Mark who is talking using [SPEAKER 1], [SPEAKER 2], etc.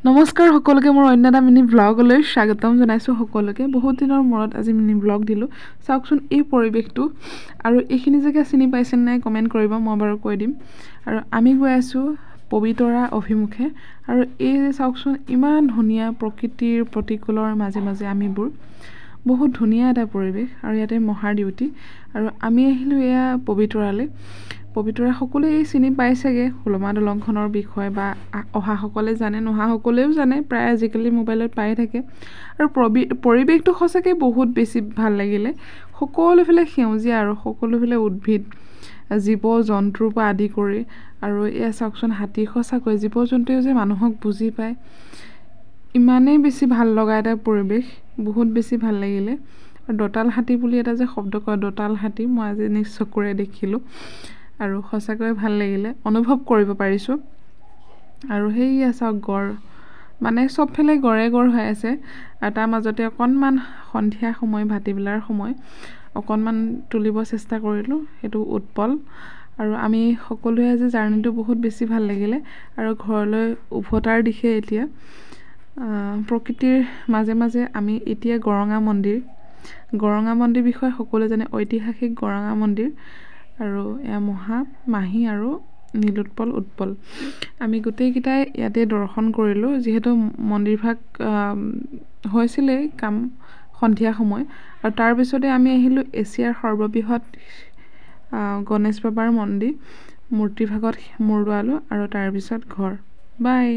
[SPEAKER 1] নমস্কাৰ সকলোকে মোৰ অন্য এটা মিনি ব্লগলৈ স্বাগতম জনাইছোঁ সকলোকে বহুত দিনৰ মূৰত আজি মিনি ব্লগ দিলোঁ চাওকচোন এই পৰিৱেশটো আৰু এইখিনি জেগা চিনি পাইছেন নাই কমেণ্ট কৰিব মই বাৰু কৈ দিম আৰু আমি গৈ আছোঁ পবিতৰা অভিমুখে আৰু এই চাওকচোন ইমান ধুনীয়া প্ৰকৃতিৰ প্ৰতিকূলৰ মাজে মাজে আমিবোৰ বহুত ধুনীয়া এটা পৰিৱেশ আৰু ইয়াতে মহাৰ ডিউটি আৰু আমি আহিলোঁ এয়া পবিতৰালৈ পবিতৰা সকলোৱে চিনি পাইছেগে হুলমা দলংখনৰ বিষয়ে বা অহাসকলে জানে নোহাসকলেও জানে প্ৰায় আজিকালি মোবাইলত পাই থাকে আৰু পৰিৱেশটো সঁচাকৈ বহুত বেছি ভাল লাগিলে সকলোফালে সেউজীয়া আৰু সকলোফালে উদ্ভিদ জীৱ জন্তুৰ পৰা আদি কৰি আৰু এয়া চাওকচোন হাতী সঁচাকৈ জীৱ জন্তুৱেও যে মানুহক বুজি পায় ইমানেই বেছি ভাল লগা এটা পৰিৱেশ বহুত বেছি ভাল লাগিলে আৰু দঁতাল হাতী বুলি এটা যে শব্দ কয় দঁতাল হাতী মই আজি নিজ চকুৰে দেখিলোঁ আৰু সঁচাকৈ ভাল লাগিলে অনুভৱ কৰিব পাৰিছোঁ আৰু সেয়া চাওক গড় মানে চবফালে গড়ে গড় হৈ আছে আৰু তাৰ মাজতে অকণমান সন্ধিয়া সময় ভাটিবেলাৰ সময় অকণমান তুলিব চেষ্টা কৰিলোঁ সেইটো উৎপল আৰু আমি সকলোৱে আজি জাৰ্ণিটো বহুত বেছি ভাল লাগিলে আৰু ঘৰলৈ উভতাৰ দিশে এতিয়া প্ৰকৃতিৰ মাজে মাজে আমি এতিয়া গৰঙা মন্দিৰ বিষয়ে সকলোৱে জানে ঐতিহাসিক গৰঙা মন্দিৰ আৰু এয়া মাহী আৰু উৎপল আমি গোটেইকেইটাই ইয়াতে দৰ্শন কৰিলোঁ যিহেতু মন্দিৰভাগ হৈছিলেই কাম সন্ধিয়া সময় আৰু তাৰপিছতে আমি আহিলোঁ এছিয়াৰ সৰ্ববৃহৎ গণেশ বাবাৰ মূৰ্তিভাগত মূৰ দোৱালোঁ আৰু তাৰপিছত ঘৰ বাই